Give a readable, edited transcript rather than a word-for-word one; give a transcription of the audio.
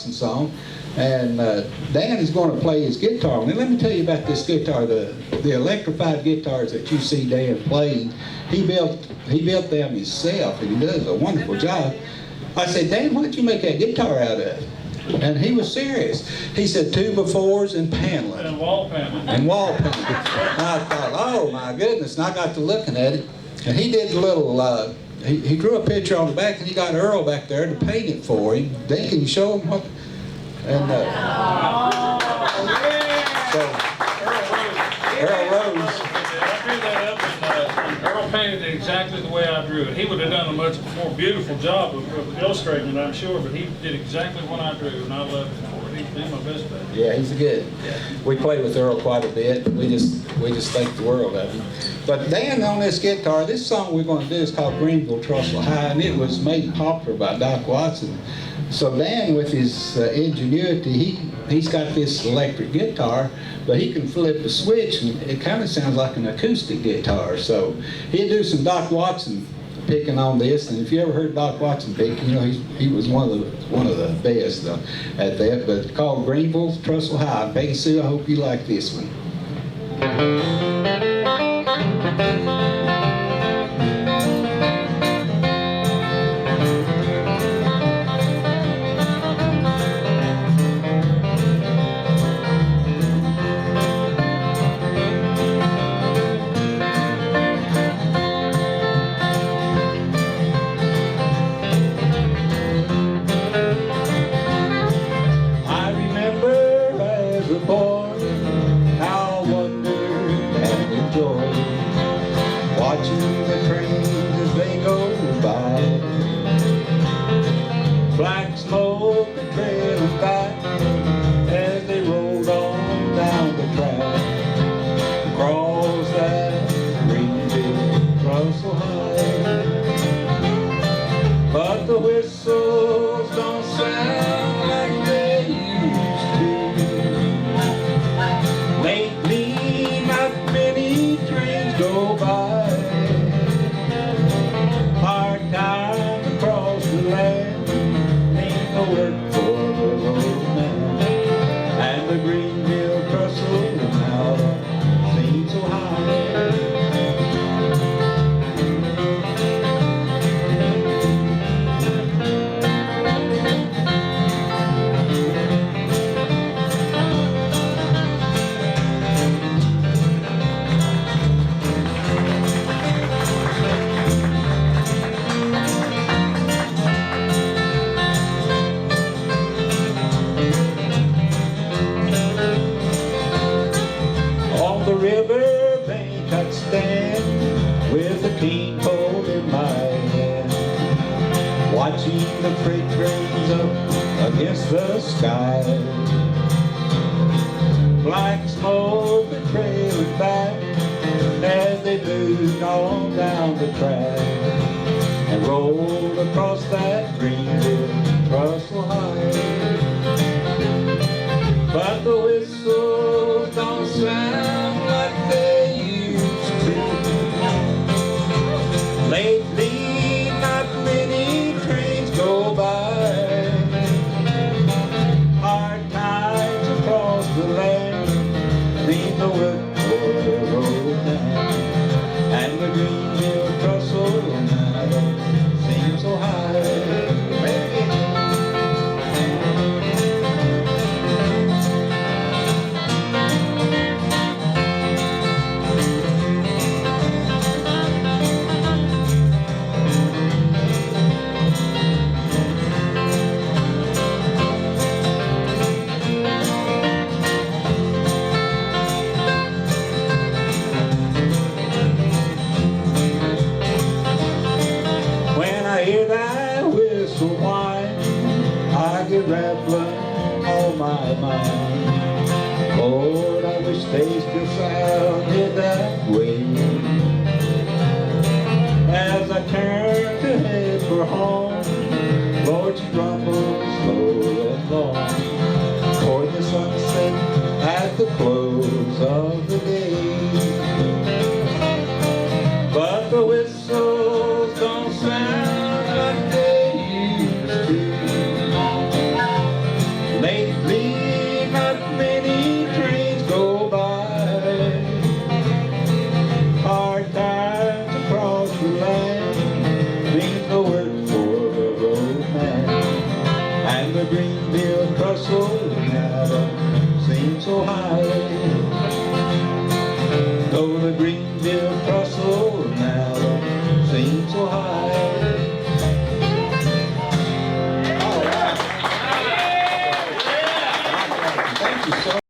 Watson song. And Dan is going to play his guitar. Now let me tell you about this guitar, the electrified guitars that you see Dan playing. He built them himself, and he does a wonderful job. I said, Dan, what did you make that guitar out of? And he was serious. He said 2x4s and paneling. And wall paneling. And wall paneling. And I thought, oh my goodness, and I got to looking at it. And he did a little, he drew a picture on the back, and he got Earl back there to paint it for him. Dan, can you show him what? And so, Earl Rose. I drew that up, and Earl painted it exactly the way I drew it. He would have done a much more beautiful job of illustrating it, I'm sure, but he did exactly what I drew, and I love him for it. He's been my best buddy. Yeah, he's good. We played with Earl quite a bit. We just think the world of him. But Dan on this guitar, this song we're going to do is called Greenville, Trestel High, and it was made popular by Doc Watson. So Dan, with his ingenuity, he's got this electric guitar, but he can flip a switch, and it kind of sounds like an acoustic guitar. So he'll do some Doc Watson picking on this, and if you ever heard Doc Watson pick, you know he was one of the best at that. But it's called Greenville, Trestel High. Peggy Sue, I hope you like this one. Watching the trains as they go by, black smoke and trailing back as they rolled on down the track, across that Greenville, Trestel High. But the whistles don't sound like they used to. Lately, not many trains go by. Greenville, Trestel, now seems so riverbank I'd stand with a cane pole in my hand, watching the freight trains up against the sky, black smoke and trailing back as they moved on down the track and rolled across that Greenville, Trestel High. But the whistles don't sound like they used to. Lately, not many trains go by. Hard times across the land, leave the Whitmore road down, and the Greenville, Trestel now seems so high. Rattling on my mind. Lord, I wish they still sounded that way. As I turn to head for home, Lord, you rumble slow and long toward the sunset at the close of the day. But the whistles don't sound like they used to. so high.